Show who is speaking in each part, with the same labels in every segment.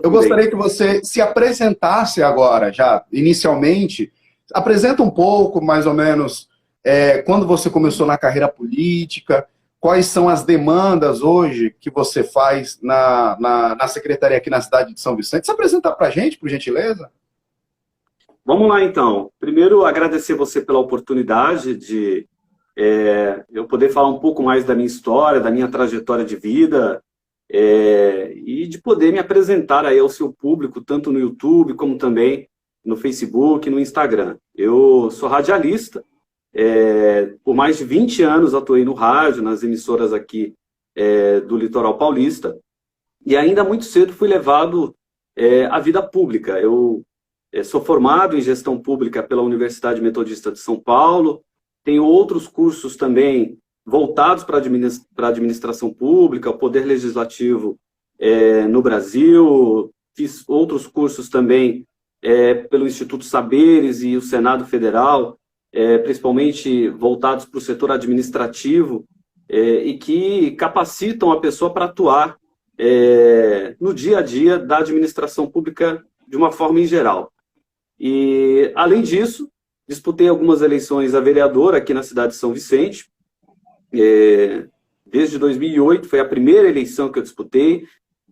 Speaker 1: eu gostaria que você se apresentasse agora, já inicialmente. Apresenta um pouco, mais ou menos, quando você começou na carreira política, quais são as demandas hoje que você faz na secretaria aqui na cidade de São Vicente. Se apresenta para a gente, por gentileza.
Speaker 2: Vamos lá, então. Primeiro, agradecer você pela oportunidade de eu poder falar um pouco mais da minha história, da minha trajetória de vida, e de poder me apresentar aí ao seu público, tanto no YouTube, como também no Facebook, no Instagram. Eu sou radialista, por mais de 20 anos atuei no rádio, nas emissoras aqui do Litoral Paulista, e ainda muito cedo fui levado à vida pública. Eu sou formado em gestão pública pela Universidade Metodista de São Paulo, tenho outros cursos também voltados para a administração pública, o Poder Legislativo no Brasil, fiz outros cursos também pelo Instituto Saberes e o Senado Federal, principalmente voltados para o setor administrativo, e que capacitam a pessoa para atuar no dia a dia da administração pública de uma forma em geral. E, além disso, disputei algumas eleições a vereador aqui na cidade de São Vicente. Desde 2008, foi a primeira eleição que eu disputei.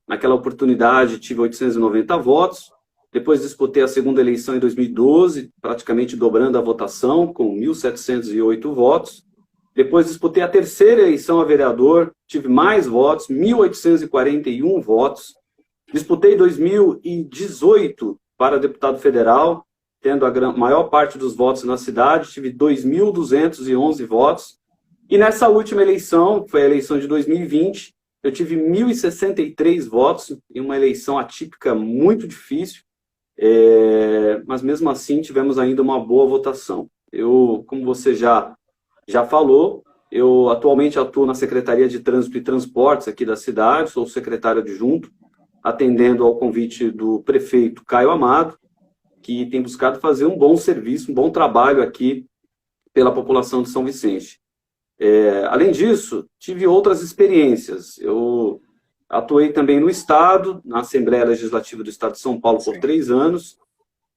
Speaker 2: Naquela oportunidade, tive 890 votos. Depois disputei a segunda eleição em 2012, praticamente dobrando a votação, com 1.708 votos. Depois disputei a terceira eleição a vereador, tive mais votos, 1.841 votos. Disputei 2018 para deputado federal, tendo a maior parte dos votos na cidade, tive 2.211 votos. E nessa última eleição, foi a eleição de 2020, eu tive 1.063 votos, em uma eleição atípica muito difícil, mas mesmo assim tivemos ainda uma boa votação. Eu, como você já falou, eu atualmente atuo na Secretaria de Trânsito e Transportes aqui da cidade, sou secretário adjunto, atendendo ao convite do prefeito Caio Amado, que tem buscado fazer um bom serviço, um bom trabalho aqui pela população de São Vicente. Além disso, tive outras experiências. Eu atuei também no Estado, na Assembleia Legislativa do Estado de São Paulo por 3 anos,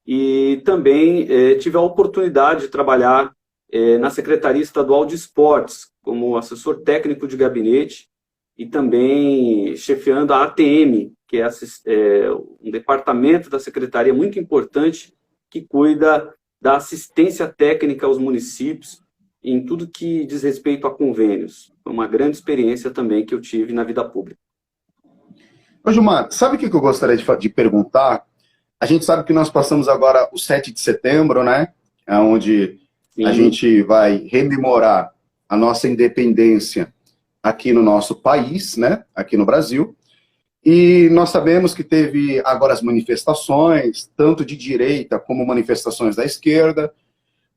Speaker 2: e também tive a oportunidade de trabalhar na Secretaria Estadual de Esportes, como assessor técnico de gabinete, e também chefiando a ATM, que é um departamento da Secretaria muito importante que cuida da assistência técnica aos municípios em tudo que diz respeito a convênios. Foi uma grande experiência também que eu tive na vida pública.
Speaker 1: Ô, Gilmar, sabe o que eu gostaria de perguntar? A gente sabe que nós passamos agora o 7 de setembro, né? Onde a gente vai rememorar a nossa independência aqui no nosso país, né? Aqui no Brasil. E nós sabemos que teve agora as manifestações, tanto de direita como manifestações da esquerda.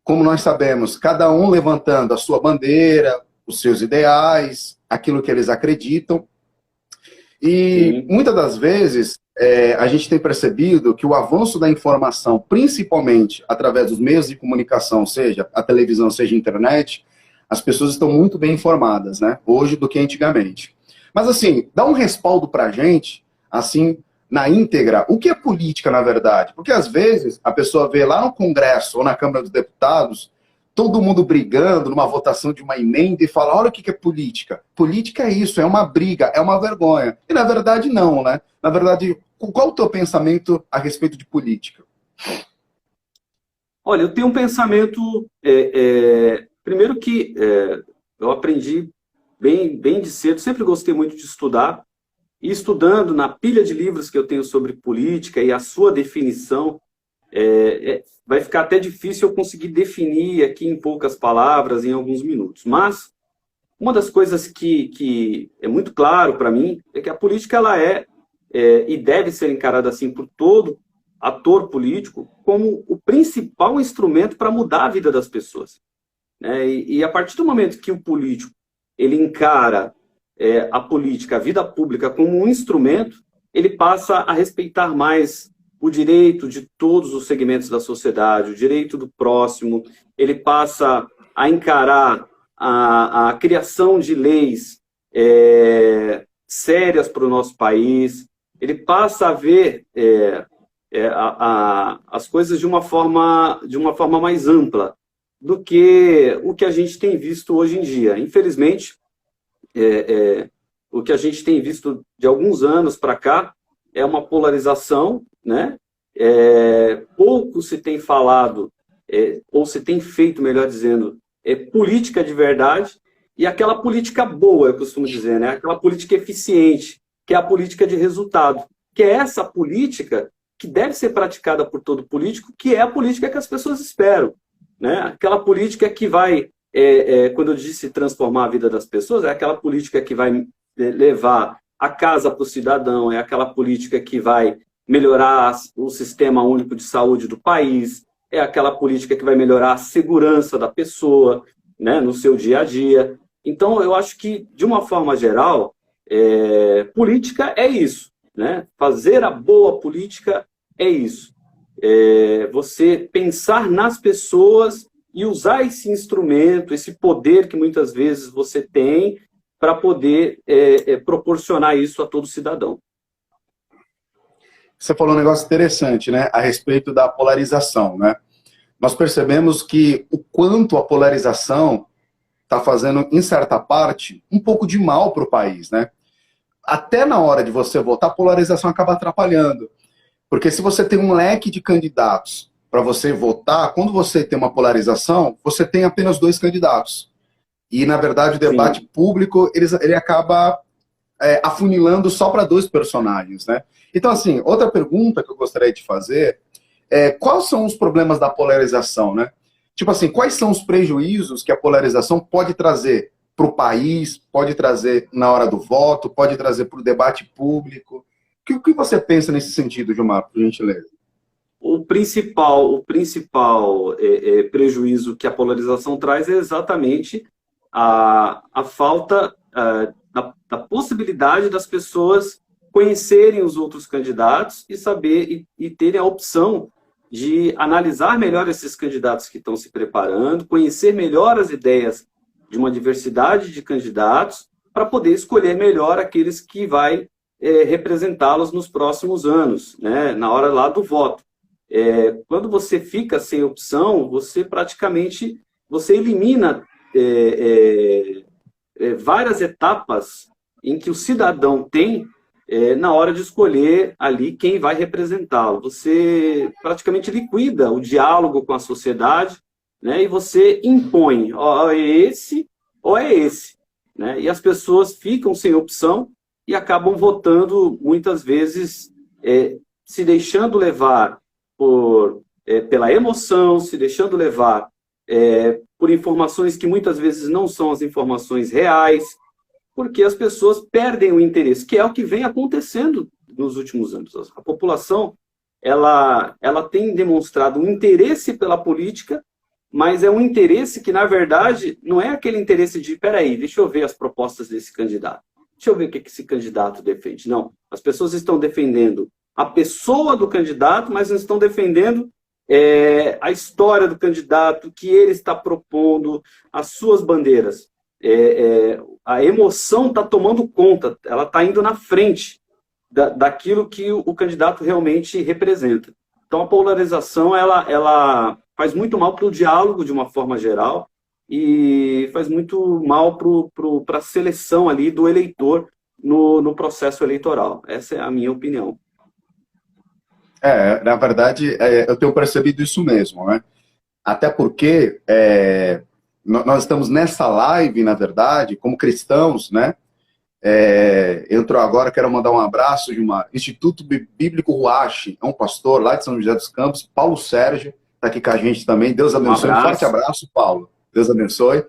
Speaker 1: Como nós sabemos, cada um levantando a sua bandeira, os seus ideais, aquilo que eles acreditam. E muitas das vezes a gente tem percebido que o avanço da informação, principalmente através dos meios de comunicação, seja a televisão, seja a internet, as pessoas estão muito bem informadas, né? Hoje do que antigamente. Mas assim, dá um respaldo para a gente, assim, na íntegra, o que é política, na verdade? Porque às vezes a pessoa vê lá no Congresso ou na Câmara dos Deputados, todo mundo brigando numa votação de uma emenda e fala, olha o que é política. Política é isso, é uma briga, é uma vergonha. E na verdade não, né? Na verdade, qual o teu pensamento a respeito de política?
Speaker 2: Olha, eu tenho um pensamento, primeiro que eu aprendi bem de cedo, sempre gostei muito de estudar, e estudando na pilha de livros que eu tenho sobre política e a sua definição, vai ficar até difícil eu conseguir definir aqui em poucas palavras, em alguns minutos. Mas uma das coisas que é muito claro para mim é que a política ela e deve ser encarada assim por todo ator político como o principal instrumento para mudar a vida das pessoas. E a partir do momento que o político ele encara a política, a vida pública como um instrumento, ele passa a respeitar mais o direito de todos os segmentos da sociedade, o direito do próximo, ele passa a encarar a criação de leis sérias para o nosso país, ele passa a ver as coisas de uma forma mais ampla do que o que a gente tem visto hoje em dia. Infelizmente, o que a gente tem visto de alguns anos para cá é uma polarização, né? Pouco se tem falado, ou se tem feito, melhor dizendo, política de verdade, e aquela política boa, eu costumo dizer, né? Aquela política eficiente, que é a política de resultado, que é essa política que deve ser praticada por todo político, que é a política que as pessoas esperam, né? Aquela política que vai, quando eu disse transformar a vida das pessoas, é aquela política que vai levar a casa para o cidadão, é aquela política que vai melhorar o sistema único de saúde do país, é aquela política que vai melhorar a segurança da pessoa, né, no seu dia a dia. Então, eu acho que, de uma forma geral, política é isso, né? Fazer a boa política é isso. Você pensar nas pessoas e usar esse instrumento, esse poder que muitas vezes você tem para poder proporcionar isso a todo cidadão.
Speaker 1: Você falou um negócio interessante, né, a respeito da polarização, né? Nós percebemos que o quanto a polarização está fazendo, em certa parte, um pouco de mal para o país, né? Até na hora de você votar, a polarização acaba atrapalhando. Porque se você tem um leque de candidatos para você votar, quando você tem uma polarização, você tem apenas 2 candidatos. E, na verdade, o debate
Speaker 2: Sim.
Speaker 1: público, ele acaba afunilando só para 2 personagens, né? Então, assim, outra pergunta que eu gostaria de fazer quais são os problemas da polarização, né? Tipo assim, quais são os prejuízos que a polarização pode trazer para o país, pode trazer na hora do voto, pode trazer para o debate público? O que você pensa nesse sentido, Gilmar, por gentileza?
Speaker 2: O principal prejuízo que a polarização traz é exatamente a falta da possibilidade das pessoas conhecerem os outros candidatos e saber e terem a opção de analisar melhor esses candidatos que estão se preparando, conhecer melhor as ideias de uma diversidade de candidatos para poder escolher melhor aqueles que vai representá-los nos próximos anos, né, na hora lá do voto. Quando você fica sem opção, você praticamente elimina várias etapas em que o cidadão tem na hora de escolher ali quem vai representá-lo. Você praticamente liquida o diálogo com a sociedade, né, e você impõe, ó, é esse ou é esse, né? E as pessoas ficam sem opção e acabam votando, muitas vezes, se deixando levar pela emoção, se deixando levar por informações que muitas vezes não são as informações reais, porque as pessoas perdem o interesse, que é o que vem acontecendo nos últimos anos. A população ela tem demonstrado um interesse pela política, mas é um interesse que, na verdade, não é aquele interesse de, peraí, deixa eu ver as propostas desse candidato, deixa eu ver o que esse candidato defende. Não, as pessoas estão defendendo a pessoa do candidato, mas não estão defendendo a história do candidato, o que ele está propondo, as suas bandeiras. A emoção está tomando conta, ela está indo na frente daquilo que o candidato realmente representa. Então, a polarização ela faz muito mal para o diálogo, de uma forma geral, e faz muito mal para a seleção ali do eleitor no processo eleitoral. Essa é a minha opinião.
Speaker 1: Na verdade, eu tenho percebido isso mesmo, né? Até porque nós estamos nessa live, na verdade, como cristãos, né? Entrou agora, quero mandar um abraço de uma Instituto Bíblico Ruache, é um pastor lá de São José dos Campos, Paulo Sérgio, está aqui com a gente também. Deus abençoe. Um forte abraço, Paulo. Deus abençoe.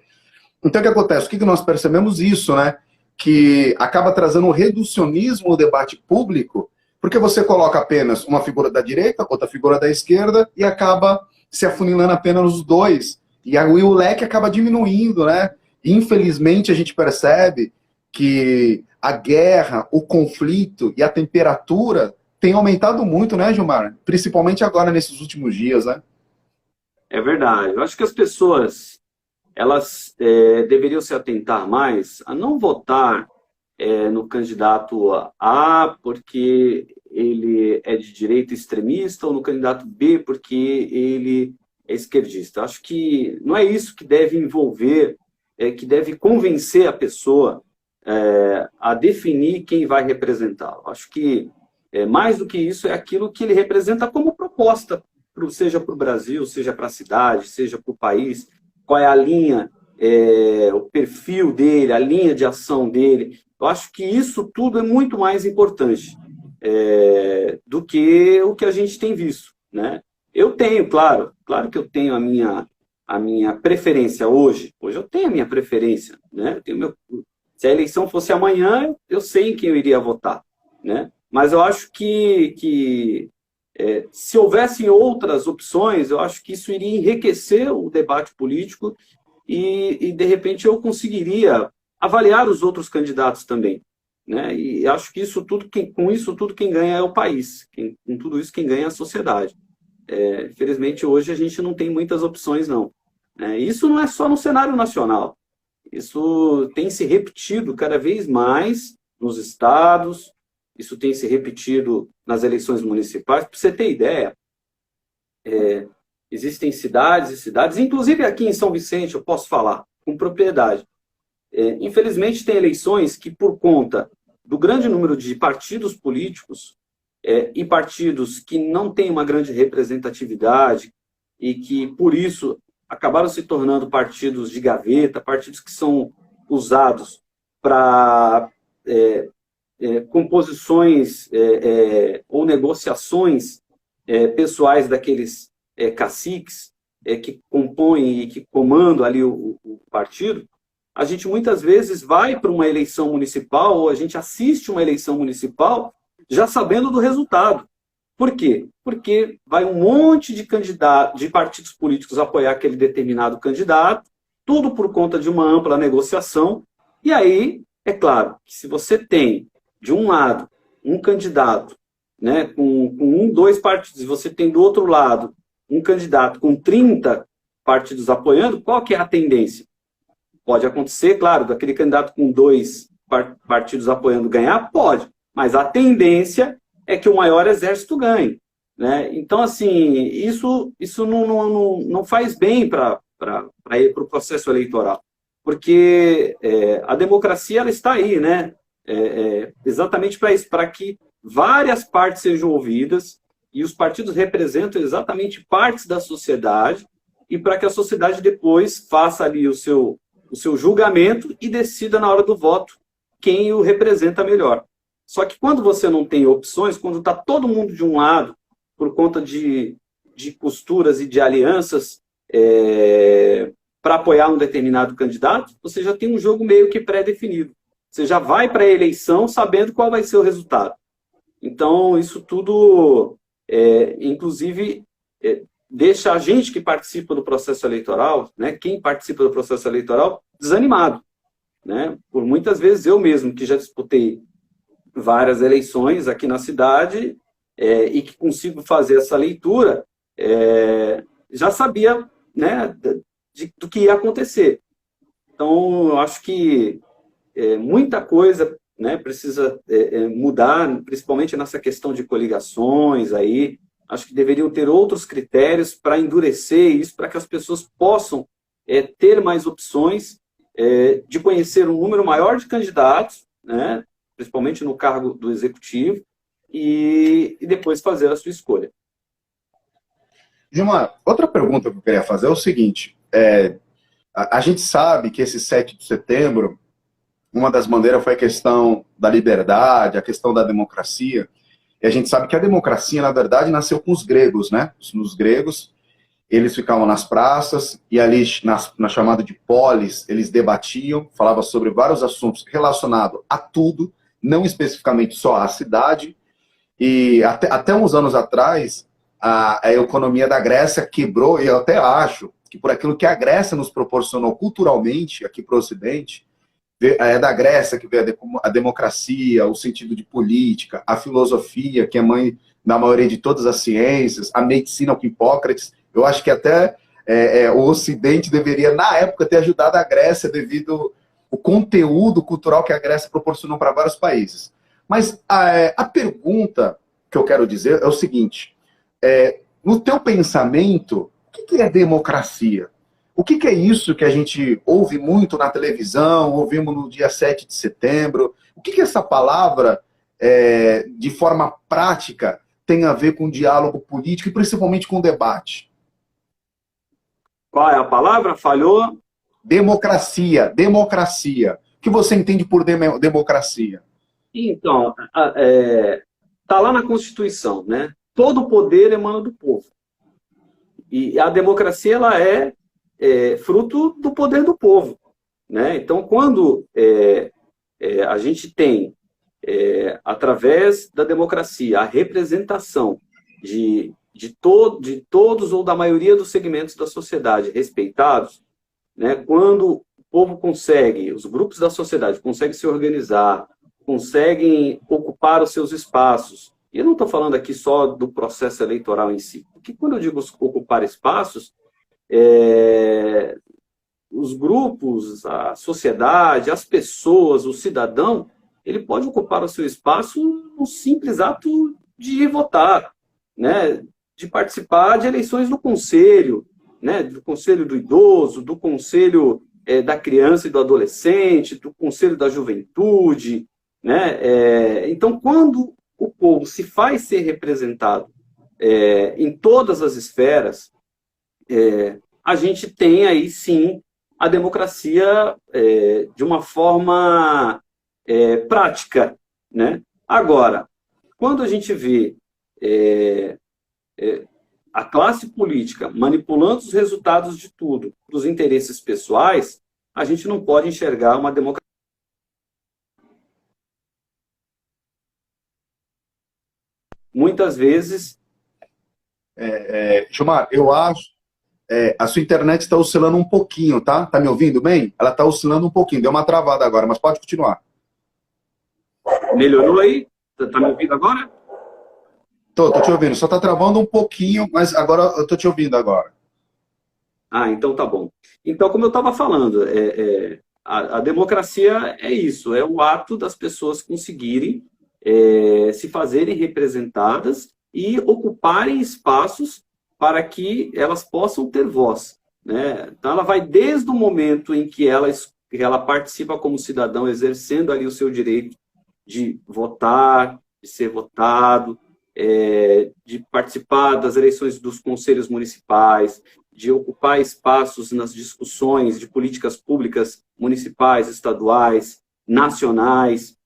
Speaker 1: Então, o que acontece? O que nós percebemos isso, né? Que acaba trazendo um reducionismo no debate público, porque você coloca apenas uma figura da direita, outra figura da esquerda, e acaba se afunilando apenas os dois. E aí o leque acaba diminuindo, né? E, infelizmente, a gente percebe que a guerra, o conflito e a temperatura tem aumentado muito, né, Gilmar? Principalmente agora, nesses últimos dias, né?
Speaker 2: É verdade. Eu acho que as pessoas, elas deveriam se atentar mais a não votar no candidato A porque ele é de direita extremista, ou no candidato B porque ele é esquerdista. Acho que não é isso que deve envolver, que deve convencer a pessoa a definir quem vai representá-lo. Acho que mais do que isso é aquilo que ele representa como proposta, seja para o Brasil, seja para a cidade, seja para o país, qual é a linha, o perfil dele, a linha de ação dele. Eu acho que isso tudo é muito mais importante do que o que a gente tem visto, né? Eu tenho, claro que eu tenho a minha preferência hoje. Hoje eu tenho a minha preferência, né? Se a eleição fosse amanhã, eu sei em quem eu iria votar, né? Mas eu acho que se houvessem outras opções, eu acho que isso iria enriquecer o debate político e de repente, eu conseguiria avaliar os outros candidatos também, né? E acho que com isso tudo, quem ganha é o país. Com tudo isso, quem ganha é a sociedade. Infelizmente, hoje a gente não tem muitas opções, não. Isso não é só no cenário nacional. Isso tem se repetido cada vez mais nos estados, isso tem se repetido nas eleições municipais. Para você ter ideia, existem cidades e cidades, inclusive aqui em São Vicente, eu posso falar com propriedade. Infelizmente, tem eleições que, por conta do grande número de partidos políticos e partidos que não têm uma grande representatividade e que, por isso, acabaram se tornando partidos de gaveta, partidos que são usados para composições ou negociações pessoais daqueles caciques que compõem e que comandam ali o partido. A gente muitas vezes vai para uma eleição municipal ou a gente assiste uma eleição municipal já sabendo do resultado. Por quê? Porque vai um monte de partidos políticos apoiar aquele determinado candidato, tudo por conta de uma ampla negociação. E aí, é claro, que se você tem, de um lado, um candidato, né, com 2 partidos, e você tem do outro lado um candidato com 30 partidos apoiando, qual que é a tendência? Pode acontecer, claro, daquele candidato com 2 partidos apoiando ganhar? Pode, mas a tendência é que o maior exército ganhe, né? Então, assim, isso não faz bem para ir para o processo eleitoral, porque a democracia ela está aí, né? Exatamente para isso, para que várias partes sejam ouvidas, e os partidos representam exatamente partes da sociedade, e para que a sociedade depois faça ali o seu julgamento e decida na hora do voto quem o representa melhor. Só que quando você não tem opções, quando está todo mundo de um lado, por conta de costuras e de alianças para apoiar um determinado candidato, você já tem um jogo meio que pré-definido. Você já vai para a eleição sabendo qual vai ser o resultado. Então, isso tudo, inclusive, deixa a gente que participa do processo eleitoral, né, quem participa do processo eleitoral, desanimado, né? Por muitas vezes eu mesmo, que já disputei várias eleições aqui na cidade e que consigo fazer essa leitura, já sabia, né, do que ia acontecer. Então, eu acho que muita coisa, né, precisa mudar, principalmente nessa questão de coligações aí. Acho que deveriam ter outros critérios para endurecer isso, para que as pessoas possam ter mais opções, de conhecer um número maior de candidatos, né, principalmente no cargo do executivo, e depois fazer a sua escolha.
Speaker 1: Gilmar, outra pergunta que eu queria fazer é o seguinte, a gente sabe que esse 7 de setembro, uma das bandeiras foi a questão da liberdade, a questão da democracia, e a gente sabe que a democracia, na verdade, nasceu com os gregos, né? Os gregos, eles ficavam nas praças, e ali, na chamada de polis, eles debatiam, falavam sobre vários assuntos relacionados a tudo, não especificamente só à cidade, e até uns anos atrás, a economia da Grécia quebrou, e eu até acho que por aquilo que a Grécia nos proporcionou culturalmente, aqui para o Ocidente, é da Grécia que veio a democracia, o sentido de política, a filosofia, que é mãe da maioria de todas as ciências, a medicina com Hipócrates. Eu acho que até o Ocidente deveria, na época, ter ajudado a Grécia devido o conteúdo cultural que a Grécia proporcionou para vários países. Mas a pergunta que eu quero dizer é o seguinte, no teu pensamento, o que é democracia? O que é isso que a gente ouve muito na televisão, ouvimos no dia 7 de setembro? O que essa palavra, de forma prática, tem a ver com diálogo político e principalmente com debate?
Speaker 2: Qual é a palavra? Falhou?
Speaker 1: Democracia, democracia. O que você entende por democracia?
Speaker 2: Então, está lá na Constituição, né? Todo o poder emana do povo. E a democracia ela é fruto do poder do povo, né? Então, quando a gente tem, através da democracia, a representação de todos ou da maioria dos segmentos da sociedade respeitados, né? Quando o povo consegue, os grupos da sociedade conseguem se organizar, conseguem ocupar os seus espaços, e eu não estou falando aqui só do processo eleitoral em si, porque quando eu digo ocupar espaços, os grupos, a sociedade, as pessoas, o cidadão, ele pode ocupar o seu espaço no simples ato de ir votar, né? De participar de eleições do conselho, né? Do conselho do idoso, do conselho da criança e do adolescente, do conselho da juventude, né? Então, quando o povo se faz ser representado em todas as esferas, a gente tem aí sim a democracia de uma forma prática, né? Agora, quando a gente vê a classe política manipulando os resultados de tudo para os interesses pessoais, a gente não pode enxergar uma democracia. Muitas vezes...
Speaker 1: Gilmar, eu acho... a sua internet está oscilando um pouquinho, tá? Tá me ouvindo bem? Ela está oscilando um pouquinho. Deu uma travada agora, mas pode continuar.
Speaker 2: Melhorou aí? Tá me ouvindo agora?
Speaker 1: Tô te ouvindo. Só tá travando um pouquinho, mas agora eu tô te ouvindo agora.
Speaker 2: Ah, então tá bom. Então, como eu estava falando, a democracia é isso, é o ato das pessoas conseguirem se fazerem representadas e ocuparem espaços para que elas possam ter voz, né? Então, ela vai desde o momento em que ela participa como cidadão, exercendo ali o seu direito de votar, de ser votado, de participar das eleições dos conselhos municipais, de ocupar espaços nas discussões de políticas públicas municipais, estaduais, nacionais.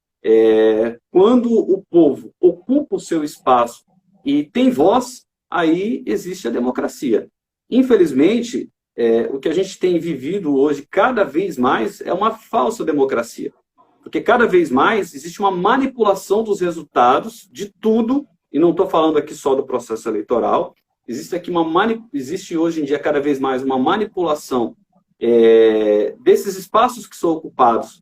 Speaker 2: Quando o povo ocupa o seu espaço e tem voz, aí existe a democracia. Infelizmente, o que a gente tem vivido hoje, cada vez mais, é uma falsa democracia. Porque cada vez mais existe uma manipulação dos resultados de tudo, e não estou falando aqui só do processo eleitoral, existe hoje em dia cada vez mais uma manipulação desses espaços que são ocupados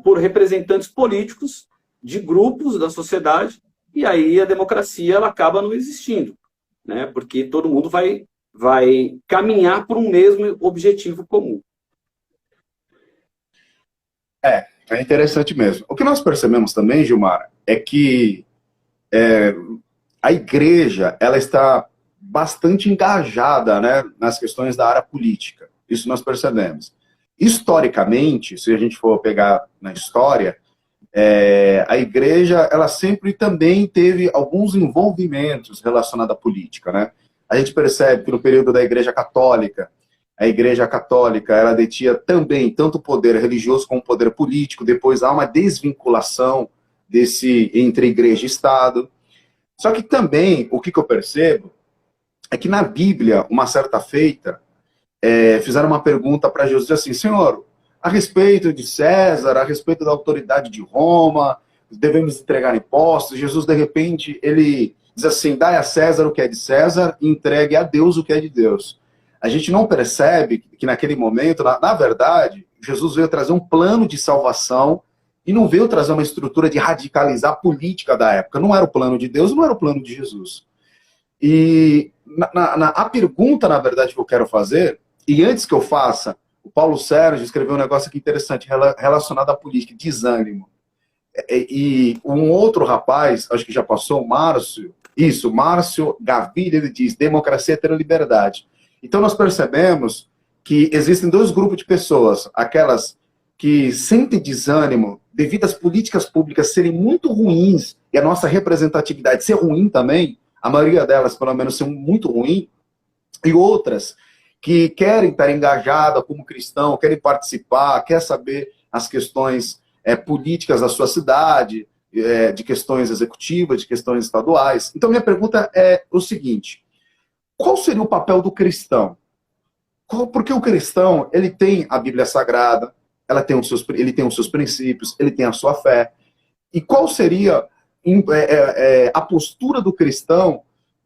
Speaker 2: por representantes políticos de grupos da sociedade, e aí a democracia ela acaba não existindo, né? Porque todo mundo vai caminhar por um mesmo objetivo comum.
Speaker 1: É interessante mesmo. O que nós percebemos também, Gilmar, é que a igreja ela está bastante engajada, né, nas questões da área política. Isso nós percebemos. Historicamente, se a gente for pegar na história, a igreja ela sempre também teve alguns envolvimentos relacionados à política, né? A gente percebe que no período da Igreja Católica, a Igreja Católica ela detinha também tanto poder religioso como poder político. Depois há uma desvinculação entre igreja e Estado. Só que também, o que eu percebo, é que na Bíblia, uma certa feita, fizeram uma pergunta para Jesus, assim, Senhor, a respeito de César, a respeito da autoridade de Roma, devemos entregar impostos. Jesus, de repente, ele diz assim, dai a César o que é de César e entregue a Deus o que é de Deus. A gente não percebe que naquele momento, na verdade, Jesus veio trazer um plano de salvação e não veio trazer uma estrutura de radicalizar a política da época. Não era o plano de Deus, não era o plano de Jesus. E a pergunta, na verdade, que eu quero fazer, e antes que eu faça, o Paulo Sérgio escreveu um negócio aqui interessante relacionado à política, desânimo. E um outro rapaz, acho que já passou, o Márcio, isso, Márcio Gaviria, ele diz, democracia é ter liberdade. Então nós percebemos que existem dois grupos de pessoas, aquelas que sentem desânimo devido às políticas públicas serem muito ruins e a nossa representatividade ser ruim também, a maioria delas, pelo menos, são muito ruim, e outras que querem estar engajadas como cristão, querem participar, querem saber as questões políticas da sua cidade, de questões executivas, de questões estaduais. Então, minha pergunta é o seguinte, qual seria o papel do cristão? Porque o cristão, ele tem a Bíblia Sagrada, ele tem os seus princípios, ele tem a sua fé. E qual seria a postura do cristão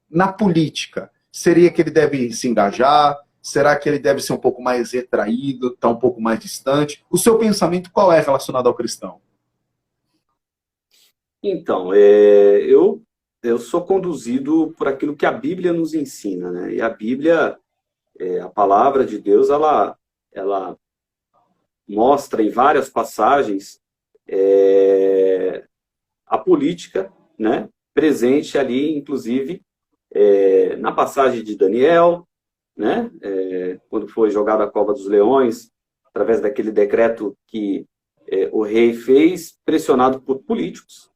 Speaker 1: na política? Seria que ele deve se engajar? Será que ele deve ser um pouco mais retraído, estar um pouco mais distante? O seu pensamento qual é relacionado ao cristão?
Speaker 2: Então, eu sou conduzido por aquilo que a Bíblia nos ensina, né? E a Bíblia, a palavra de Deus, ela mostra em várias passagens a política, né, presente ali, inclusive, na passagem de Daniel, né, quando foi jogado à cova dos leões, através daquele decreto que o rei fez, pressionado por políticos.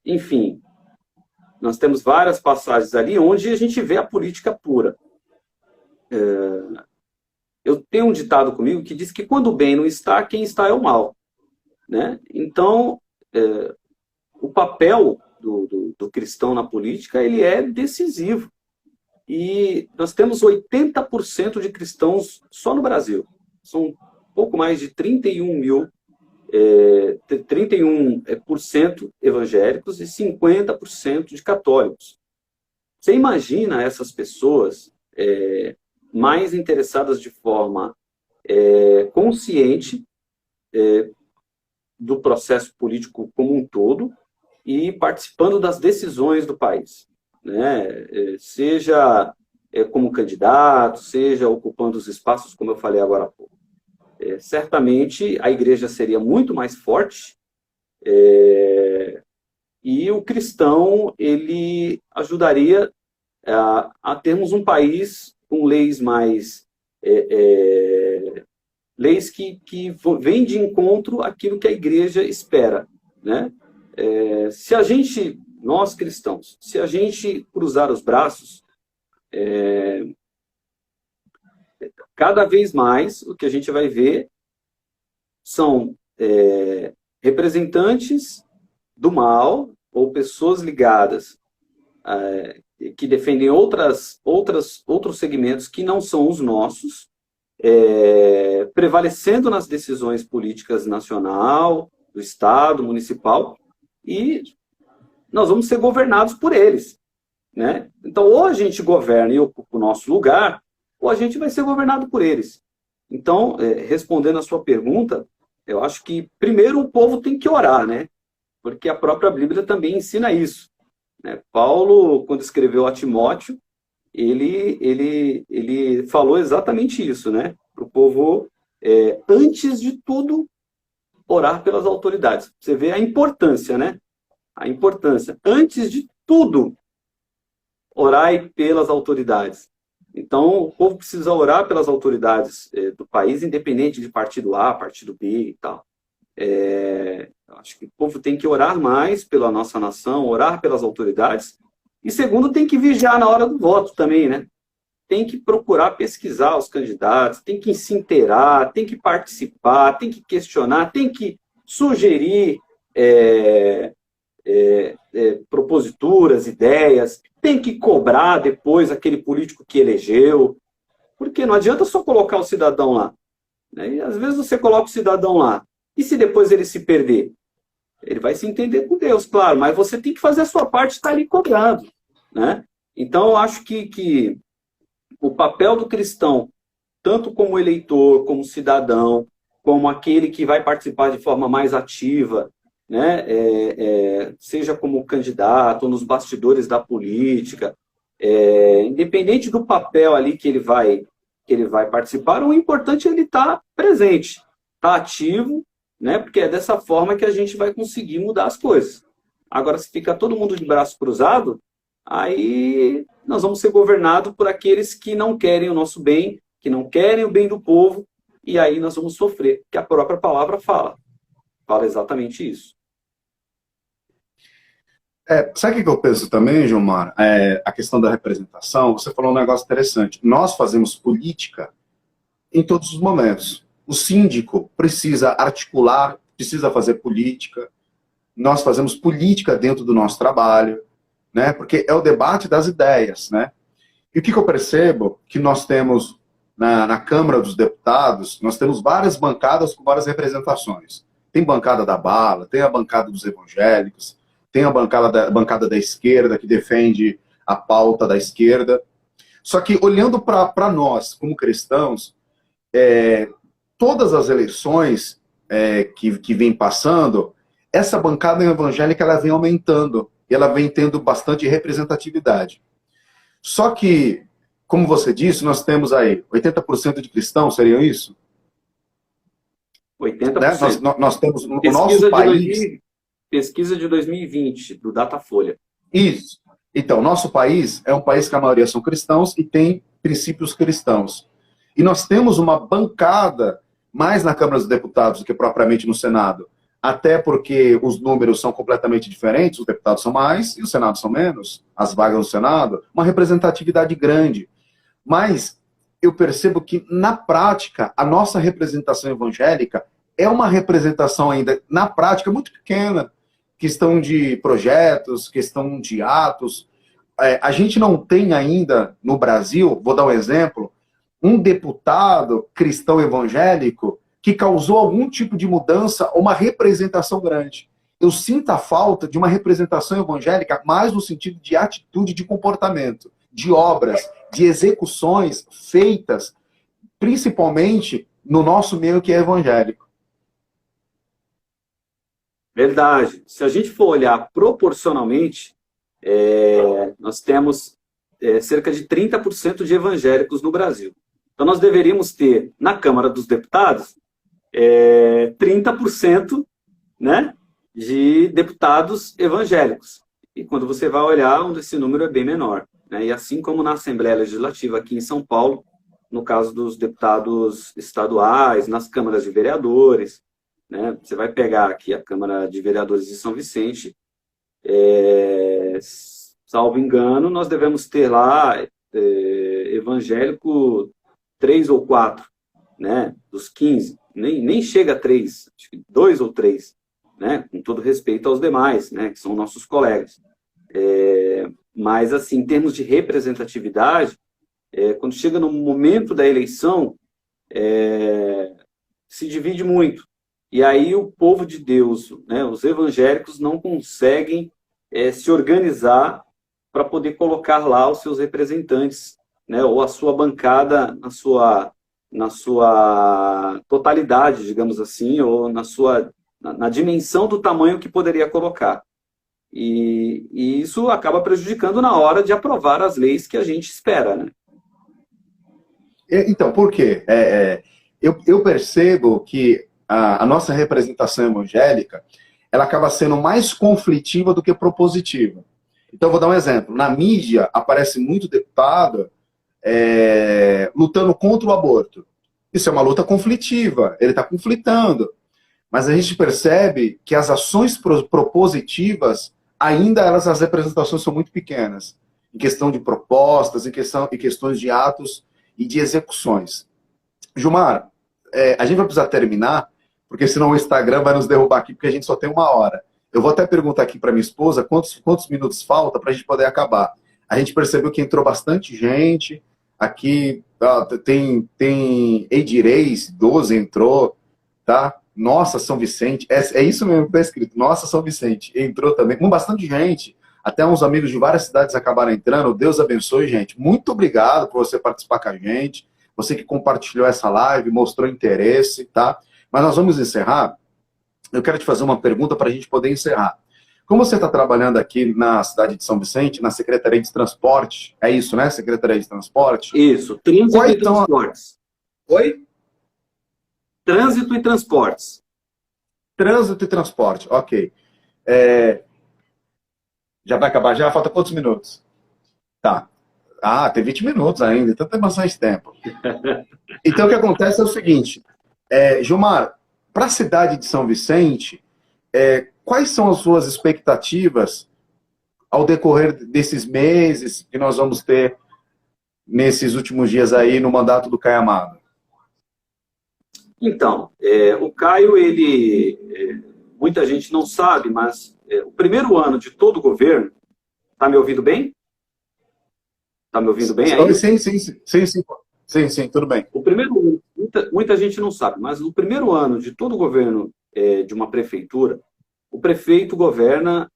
Speaker 2: Enfim, nós temos várias passagens ali onde a gente vê a política pura. Eu tenho um ditado comigo que diz que quando o bem não está, quem está é o mal, né? Então, o papel do cristão na política, ele é decisivo. E nós temos 80% de cristãos só no Brasil. São pouco mais de 31% evangélicos e 50% de católicos. Você imagina essas pessoas mais interessadas de forma consciente do processo político como um todo e participando das decisões do país, né? Seja como candidato, seja ocupando os espaços, como eu falei agora há pouco. Certamente a igreja seria muito mais forte e o cristão ele ajudaria a termos um país com leis mais leis que vêm de encontro àquilo que a igreja espera, né? Se a gente, nós cristãos, se a gente cruzar os braços, cada vez mais o que a gente vai ver são representantes do mal ou pessoas ligadas que defendem outros segmentos que não são os nossos, prevalecendo nas decisões políticas nacional, do Estado, municipal, e nós vamos ser governados por eles, né? Então, ou a gente governa e ocupa o nosso lugar, ou a gente vai ser governado por eles. Então, respondendo a sua pergunta, eu acho que, primeiro, o povo tem que orar, né? Porque a própria Bíblia também ensina isso, né? Paulo, quando escreveu a Timóteo, ele falou exatamente isso, né? Para o povo, antes de tudo, orar pelas autoridades. Você vê a importância, né? A importância. Antes de tudo, orai pelas autoridades. Então, o povo precisa orar pelas autoridades do país, independente de partido A, partido B e tal. Acho que o povo tem que orar mais pela nossa nação, orar pelas autoridades. E segundo, tem que vigiar na hora do voto também, né? Tem que procurar pesquisar os candidatos, tem que se inteirar, tem que participar, tem que questionar, tem que sugerir proposituras, ideias, tem que cobrar depois aquele político que elegeu, porque não adianta só colocar o cidadão lá, né? E às vezes você coloca o cidadão lá, e se depois ele se perder? Ele vai se entender com Deus, claro, mas você tem que fazer a sua parte, estar ali cobrando, né? Então, eu acho que o papel do cristão, tanto como eleitor, como cidadão, como aquele que vai participar de forma mais ativa, né? Seja como candidato, ou nos bastidores da política, independente do papel ali que ele vai que ele vai participar, o importante é ele estar presente, estar ativo, né? Porque é dessa forma que a gente vai conseguir mudar as coisas. Agora, se fica todo mundo de braço cruzado, aí nós vamos ser governados por aqueles que não querem o nosso bem, que não querem o bem do povo, e aí nós vamos sofrer, que a própria palavra fala exatamente isso.
Speaker 1: Sabe o que eu penso também, Gilmar? A questão da representação, você falou um negócio interessante. Nós fazemos política em todos os momentos. O síndico precisa articular, precisa fazer política. Nós fazemos política dentro do nosso trabalho, né? Porque é o debate das ideias, né? E o que eu percebo? Que nós temos na Câmara dos Deputados, nós temos várias bancadas com várias representações. Tem bancada da bala, tem a bancada dos evangélicos, tem a bancada da esquerda, que defende a pauta da esquerda. Só que, olhando para nós, como cristãos, todas as eleições que vem passando, essa bancada evangélica ela vem aumentando, e ela vem tendo bastante representatividade. Só que, como você disse, nós temos aí 80% de cristãos, seria isso?
Speaker 2: 80%.
Speaker 1: Né? Nós temos o nosso país...
Speaker 2: Pesquisa de 2020, do Datafolha.
Speaker 1: Isso. Então, nosso país é um país que a maioria são cristãos e tem princípios cristãos. E nós temos uma bancada mais na Câmara dos Deputados do que propriamente no Senado. Até porque os números são completamente diferentes, os deputados são mais e o Senado são menos, as vagas no Senado, uma representatividade grande. Mas eu percebo que, na prática, a nossa representação evangélica é uma representação ainda, na prática, muito pequena. Questão de projetos, questão de atos. A gente não tem ainda, no Brasil, vou dar um exemplo, um deputado cristão evangélico que causou algum tipo de mudança ou uma representação grande. Eu sinto a falta de uma representação evangélica mais no sentido de atitude, de comportamento, de obras, de execuções feitas, principalmente no nosso meio que é evangélico.
Speaker 2: Verdade. Se a gente for olhar proporcionalmente, nós temos cerca de 30% de evangélicos no Brasil. Então, nós deveríamos ter, na Câmara dos Deputados, 30%, né, de deputados evangélicos. E quando você vai olhar, esse número é bem menor. Né? E assim como na Assembleia Legislativa aqui em São Paulo, no caso dos deputados estaduais, nas câmaras de vereadores, né? Você vai pegar aqui a Câmara de Vereadores de São Vicente, salvo engano, nós devemos ter lá evangélico 3 ou 4, né? Dos 15, nem chega a 3, acho que 2 ou 3, né? Com todo respeito aos demais, né? Que são nossos colegas. Mas, assim, em termos de representatividade, quando chega no momento da eleição, se divide muito. E aí o povo de Deus, né, os evangélicos, não conseguem se organizar para poder colocar lá os seus representantes, né, ou a sua bancada na sua totalidade, digamos assim, ou na dimensão do tamanho que poderia colocar. E isso acaba prejudicando na hora de aprovar as leis que a gente espera, né?
Speaker 1: Então, por quê? Eu percebo que a nossa representação evangélica, ela acaba sendo mais conflitiva do que propositiva. Então, vou dar um exemplo. Na mídia, aparece muito deputado lutando contra o aborto. Isso é uma luta conflitiva, ele está conflitando. Mas a gente percebe que as ações propositivas, ainda as representações são muito pequenas. Em questão de propostas, em questões de atos e de execuções. Gilmar, a gente vai precisar terminar, porque senão o Instagram vai nos derrubar aqui, porque a gente só tem 1 hora. Eu vou até perguntar aqui para minha esposa quantos minutos falta para a gente poder acabar. A gente percebeu que entrou bastante gente. Aqui tem Eidireis, 12 entrou, tá? Nossa, São Vicente. É isso mesmo que está escrito. Nossa, São Vicente. Entrou também, com bastante gente. Até uns amigos de várias cidades acabaram entrando. Deus abençoe, gente. Muito obrigado por você participar com a gente. Você que compartilhou essa live, mostrou interesse, tá? Mas nós vamos encerrar. Eu quero te fazer uma pergunta para a gente poder encerrar. como você está trabalhando aqui na cidade de São Vicente, na Secretaria de Transporte, é isso, né? Secretaria de Transporte.
Speaker 2: Isso, trânsito
Speaker 1: Quais
Speaker 2: e
Speaker 1: são...
Speaker 2: transportes.
Speaker 1: Oi?
Speaker 2: Trânsito e transportes.
Speaker 1: Trânsito e transporte, ok. Já vai acabar já? Falta quantos minutos? Tá. Ah, tem 20 minutos ainda, então tem bastante tempo. Então o que acontece é o seguinte, Gilmar, para a cidade de São Vicente, quais são as suas expectativas ao decorrer desses meses que nós vamos ter nesses últimos dias aí no mandato do Caio Amado?
Speaker 2: Então, o Caio, muita gente não sabe, mas o primeiro ano de todo o governo, tá me ouvindo bem? Tá me ouvindo bem aí?
Speaker 1: Sim, tudo bem.
Speaker 2: O primeiro ano, muita gente não sabe, mas o primeiro ano de todo o governo de uma prefeitura, o prefeito governa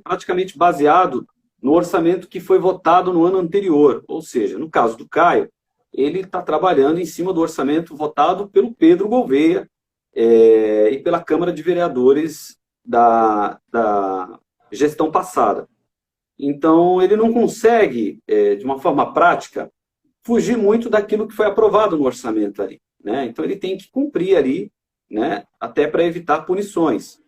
Speaker 2: praticamente baseado no orçamento que foi votado no ano anterior. Ou seja, no caso do Caio, ele está trabalhando em cima do orçamento votado pelo Pedro Gouveia e pela Câmara de Vereadores da gestão passada. Então, ele não consegue, de uma forma prática, fugir muito daquilo que foi aprovado no orçamento ali, né? Então, ele tem que cumprir ali, né? Até para evitar punições.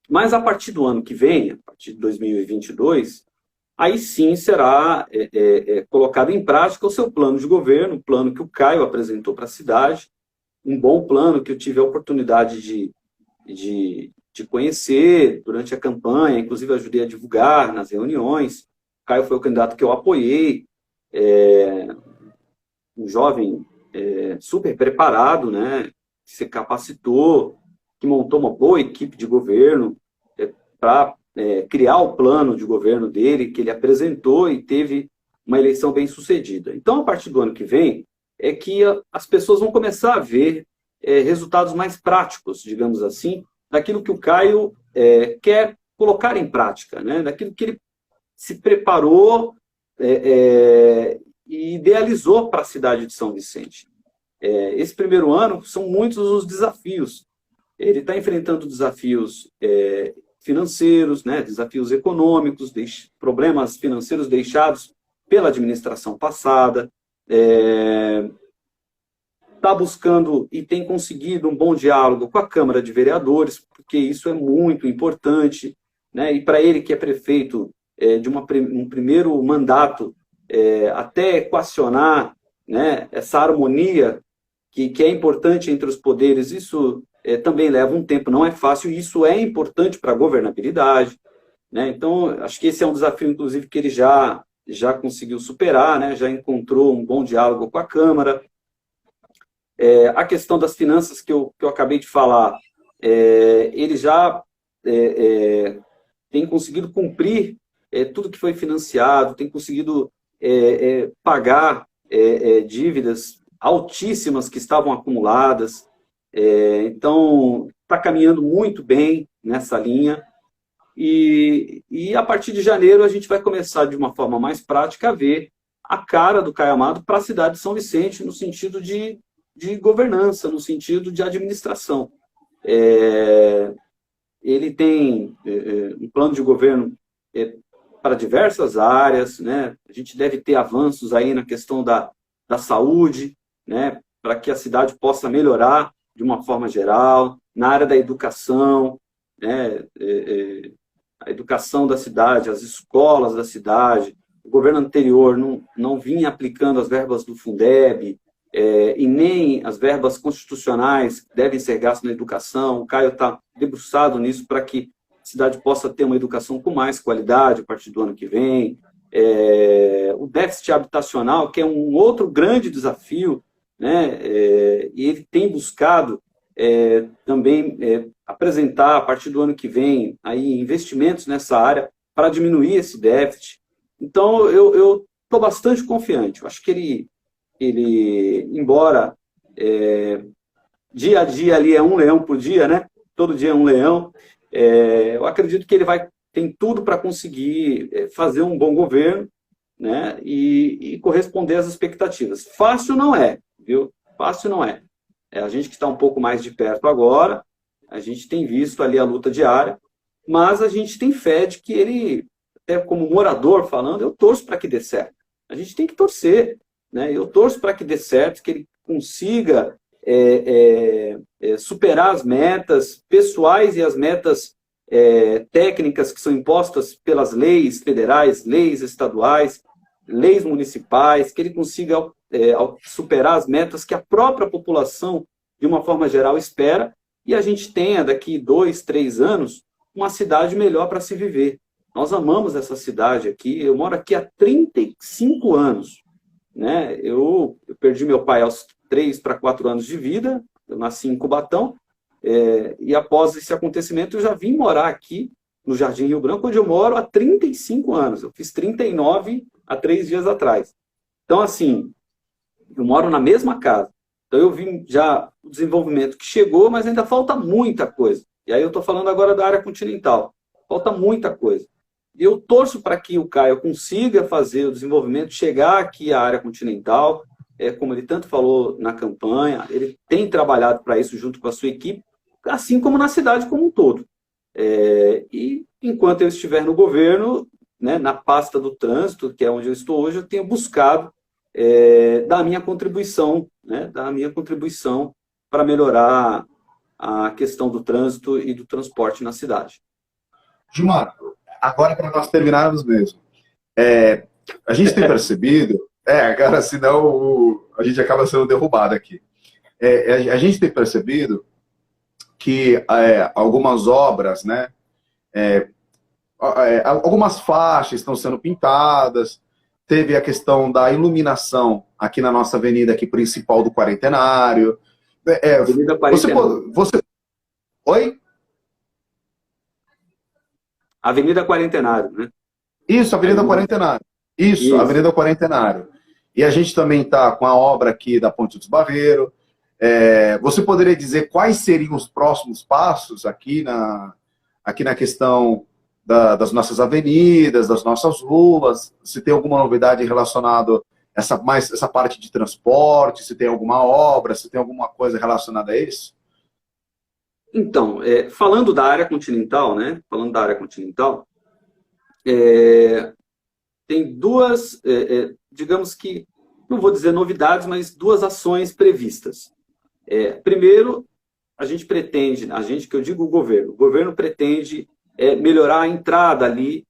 Speaker 2: Mas, a partir do ano que vem, a partir de 2022, aí sim será colocado em prática o seu plano de governo, o plano que o Caio apresentou para a cidade, um bom plano que eu tive a oportunidade de conhecer durante a campanha, inclusive ajudei a divulgar nas reuniões. O Caio foi o candidato que eu apoiei, um jovem super preparado, né, que se capacitou, que montou uma boa equipe de governo para criar o plano de governo dele, que ele apresentou e teve uma eleição bem sucedida. Então, a partir do ano que vem, é que as pessoas vão começar a ver resultados mais práticos, digamos assim, daquilo que o Caio quer colocar em prática, né? Daquilo que ele se preparou e idealizou para a cidade de São Vicente. Esse primeiro ano são muitos os desafios. Ele está enfrentando desafios financeiros, né? Desafios econômicos, problemas financeiros deixados pela administração passada, está buscando e tem conseguido um bom diálogo com a Câmara de Vereadores, porque isso é muito importante, né? E para ele, que é prefeito de um primeiro mandato, até equacionar, né, essa harmonia que é importante entre os poderes, isso também leva um tempo, não é fácil, e isso é importante para a governabilidade, né? Então, acho que esse é um desafio, inclusive, que ele já conseguiu superar, né? Já encontrou um bom diálogo com a Câmara. A questão das finanças que eu acabei de falar, ele já tem conseguido cumprir tudo que foi financiado, tem conseguido pagar dívidas altíssimas que estavam acumuladas. Então, está caminhando muito bem nessa linha. E a partir de janeiro a gente vai começar, de uma forma mais prática, a ver a cara do Caio Amado para a cidade de São Vicente, no sentido de governança, no sentido de administração. Ele tem um plano de governo para diversas áreas, né? A gente deve ter avanços aí na questão da saúde, né? Para que a cidade possa melhorar de uma forma geral, na área da educação, né? A educação da cidade, as escolas da cidade. O governo anterior não vinha aplicando as verbas do Fundeb, e nem as verbas constitucionais que devem ser gastas na educação. O Caio está debruçado nisso para que a cidade possa ter uma educação com mais qualidade a partir do ano que vem. O déficit habitacional, que é um outro grande desafio, né? E ele tem buscado também apresentar, a partir do ano que vem, aí, investimentos nessa área para diminuir esse déficit. Então, eu estou bastante confiante. Eu acho que ele embora dia a dia ali é um leão por dia, né? Todo dia é um leão, eu acredito que ele tem tudo para conseguir fazer um bom governo, né? E corresponder às expectativas. Fácil não é, viu? Fácil não é. A gente que está um pouco mais de perto agora, A gente tem visto ali a luta diária, mas a gente tem fé de que ele, até como morador falando, eu torço para que dê certo. A gente tem que torcer, né? Eu torço para que dê certo, que ele consiga superar as metas pessoais e as metas técnicas que são impostas pelas leis federais, leis estaduais, leis municipais, que ele consiga superar as metas que a própria população, de uma forma geral, espera, e a gente tenha, daqui 2, 3 anos, uma cidade melhor para se viver. Nós amamos essa cidade aqui, eu moro aqui há 35 anos. Né? Eu perdi meu pai aos 3 para 4 anos de vida, eu nasci em Cubatão, e após esse acontecimento eu já vim morar aqui no Jardim Rio Branco, onde eu moro há 35 anos. Eu fiz 39 há 3 dias atrás. Então, assim, eu moro na mesma casa. Então, eu vi já o desenvolvimento que chegou, mas ainda falta muita coisa. E aí eu estou falando agora da área continental. Falta muita coisa. E eu torço para que o Caio consiga fazer o desenvolvimento, chegar aqui à área continental, como ele tanto falou na campanha, ele tem trabalhado para isso junto com a sua equipe, assim como na cidade como um todo. E enquanto eu estiver no governo, né, na pasta do trânsito, que é onde eu estou hoje, eu tenho buscado dar a minha contribuição, né, para melhorar a questão do trânsito e do transporte na cidade.
Speaker 1: Gilmar, agora para nós terminarmos mesmo, a gente tem percebido, cara, senão a gente acaba sendo derrubado aqui. A gente tem percebido que algumas obras, né, algumas faixas estão sendo pintadas, teve a questão da iluminação aqui na nossa avenida aqui principal do Quarentenário.
Speaker 2: Avenida Quarentenário.
Speaker 1: Oi?
Speaker 2: Avenida Quarentenário, né?
Speaker 1: Isso, Avenida Quarentenário. Isso, Avenida Quarentenário. E a gente também está com a obra aqui da Ponte dos Barreiros. Você poderia dizer quais seriam os próximos passos aqui na questão das nossas avenidas, das nossas ruas? Se tem alguma novidade relacionada a essa parte de transporte, se tem alguma obra, se tem alguma coisa relacionada a isso?
Speaker 2: Então, falando da área continental, né? Falando da área continental, tem duas, digamos que, não vou dizer novidades, mas duas ações previstas. Primeiro, a gente pretende, que eu digo o governo pretende melhorar a entrada ali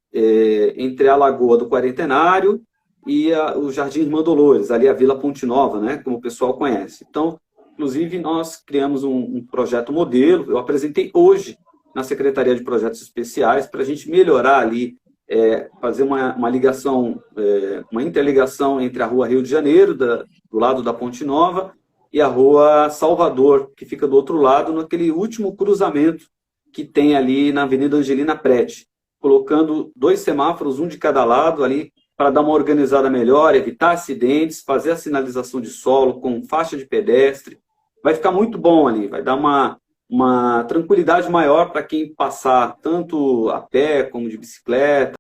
Speaker 2: entre a Lagoa do Quarentenário e o Jardim Irmã Dolores, ali a Vila Ponte Nova, né, como o pessoal conhece. Então, inclusive, nós criamos um projeto modelo, eu apresentei hoje na Secretaria de Projetos Especiais para a gente melhorar ali, fazer uma ligação, uma interligação entre a Rua Rio de Janeiro, do lado da Ponte Nova, e a Rua Salvador, que fica do outro lado, naquele último cruzamento que tem ali na Avenida Angelina Prete, colocando 2 semáforos, um de cada lado ali, para dar uma organizada melhor, evitar acidentes, fazer a sinalização de solo com faixa de pedestre. Vai ficar muito bom ali, vai dar uma tranquilidade maior para quem passar tanto a pé como de bicicleta,